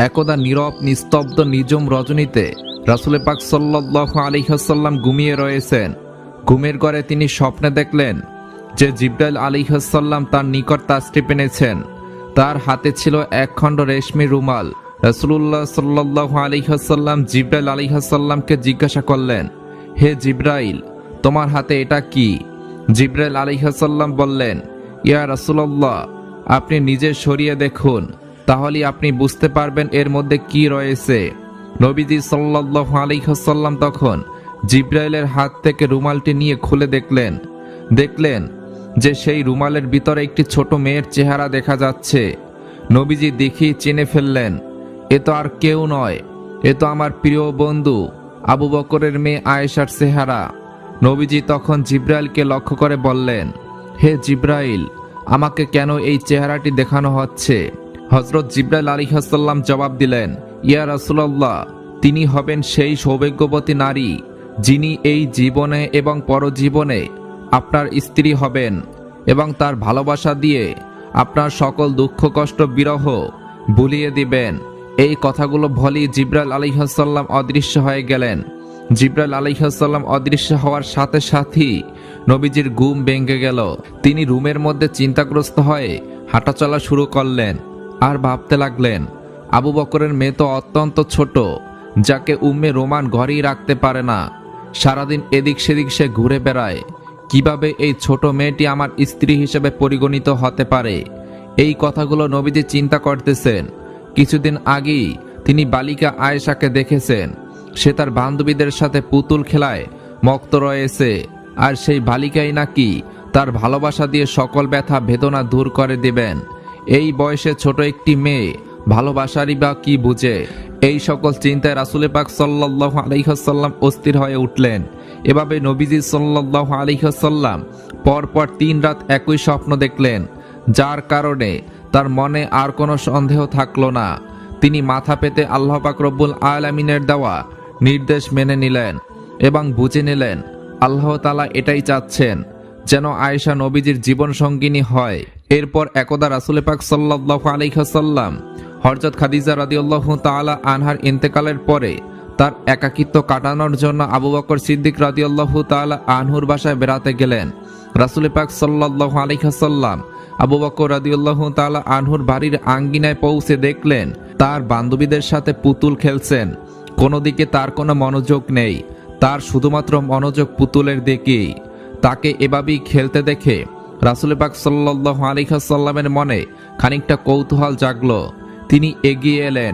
একদা নীরব নিস্তব্ধ নিঝুম রজনীতে রাসূল পাক সাল্লাল্লাহু আলাইহি ওয়াসাল্লাম ঘুমিয়ে রয়েছেন। ঘুমের ঘরে তিনি স্বপ্নে দেখলেন যে জিবরাইল আলাইহিস সালাম তার নিকট তাশরিফ এনেছেন। তার হাতে ছিল একখণ্ড রেশমি রুমাল। রাসূলুল্লাহ সাল্লাল্লাহু আলাইহি ওয়াসাল্লাম জিবরাইল আলাইহিস সালামকে জিজ্ঞাসা করলেন, হে জিবরাইল, তোমার হাতে এটা কি? জিবরাইল আলাইহিস সালাম বললেন, ইয়া রাসূলুল্লাহ, আপনি নিজে সরিয়ে দেখুন, তাহলে আপনি বুঝতে পারবেন এর মধ্যে কি রয়েছে। নবীজি সাল্লাল্লাহু আলাইহি ওয়াসাল্লাম তখন জিবরাইলের হাত থেকে রুমালটি নিয়ে খুলে দেখলেন যে সেই রুমালের ভিতরে একটি ছোট মেয়ের চেহারা দেখা যাচ্ছে। নবীজি দেখেই চিনে ফেললেন, এ তো আর কেউ নয়, এ তো আমার প্রিয় বন্ধু আবু বকরের মেয়ে আয়েশার চেহারা। নবীজি তখন জিবরাইলকে লক্ষ্য করে বললেন, হে জিবরাইল, আমাকে কেন এই চেহারাটি দেখানো হচ্ছে? হযরত জিবরাইল আলাইহিস সালাম জবাব দিলেন, ইয়া রাসূলুল্লাহ, তিনি হবেন সেই সৌভাগ্যবতী নারী যিনি এই জীবনে এবং পরজীবনে আপনার স্ত্রী হবেন এবং তার ভালোবাসা দিয়ে আপনার সকল দুঃখ কষ্ট বিরহ ভুলিয়ে দিবেন। এই কথাগুলো বলেই জিবরাইল আলাইহিস সালাম অদৃশ্য হয়ে গেলেন। জিবরাইল আলাইহিস সালাম অদৃশ্য হওয়ার সাথে সাথেই নবীজির ঘুম ভেঙে গেল। তিনি রুমের মধ্যে চিন্তাগ্রস্ত হয়ে হাঁটাচলা শুরু করলেন আর ভাবতে লাগলেন, আবু বকরের মেয়ে তো অত্যন্ত ছোট, যাকে উম্মে রোমান ঘরেই রাখতে পারে না, সারাদিন এদিক সেদিক সে ঘুরে বেড়ায়। কিভাবে এই ছোট মেয়েটি আমার স্ত্রী হিসেবে পরিগণিত হতে পারে? এই কথাগুলো নবীজি চিন্তা করতেছেন। কিছুদিন আগেই তিনি বালিকা আয়েশাকে দেখেছেন। সে তার বান্ধবীদের সাথে পুতুল খেলায় মত্ত রয়েছে, আর সেই বালিকাই নাকি তার ভালোবাসা দিয়ে সকল ব্যথা বেদনা দূর করে দিবেন। এই বয়সে ছোট একটি মেয়ে ভালোবাসারই বা কি বুঝে? এই সকল চিন্তায় রাসূল পাক সাল্লাল্লাহু আলাইহি ওয়াসাল্লাম অস্থির হয়ে উঠলেন। এভাবে নবীজি সাল্লাল্লাহু আলাইহি ওয়াসাল্লাম পরপর 3 রাত একই স্বপ্ন দেখলেন, যার কারণে তার মনে আর কোনো সন্দেহ থাকলো না। তিনি মাথা পেতে আল্লাহ পাক রব্বুল আলামিনের দেওয়া নির্দেশ মেনে নিলেন এবং বুঝে নিলেন আল্লাহ তাআলা এটাই চাচ্ছেন, যেন আয়েশা নবীজির জীবন সঙ্গিনী হয়। এরপর একদা রাসূল পাক সাল্লাল্লাহু আলাইহি ওয়াসাল্লাম হযরত খাদিজা রাদিয়াল্লাহু তাআলা আনহার ইন্তেকালের পরে তার একাকিত্ব কাটানোর জন্য আবু বকর সিদ্দিক রাদিয়াল্লাহু তাআলা আনহুর বাসায় বেড়াতে গেলেন। রাসূল পাক সাল্লাল্লাহু আলাইহি ওয়াসাল্লাম আবু বকর রাদিয়াল্লাহু তাআলা আনহুর বাড়ির আঙ্গিনায় পৌঁছে দেখলেন তার বান্ধবীদের সাথে পুতুল খেলছেন। কোনো দিকে তার কোনো মনোযোগ নেই, তার শুধুমাত্র মনোযোগ পুতুলের দিকেই। তাকে এভাবেই খেলতে দেখে রাসূল পাক সাল্লাল্লাহু আলাইহি ওয়াসাল্লামের মনে খানিকটা কৌতূহল জাগলো। তিনি এগিয়ে এলেন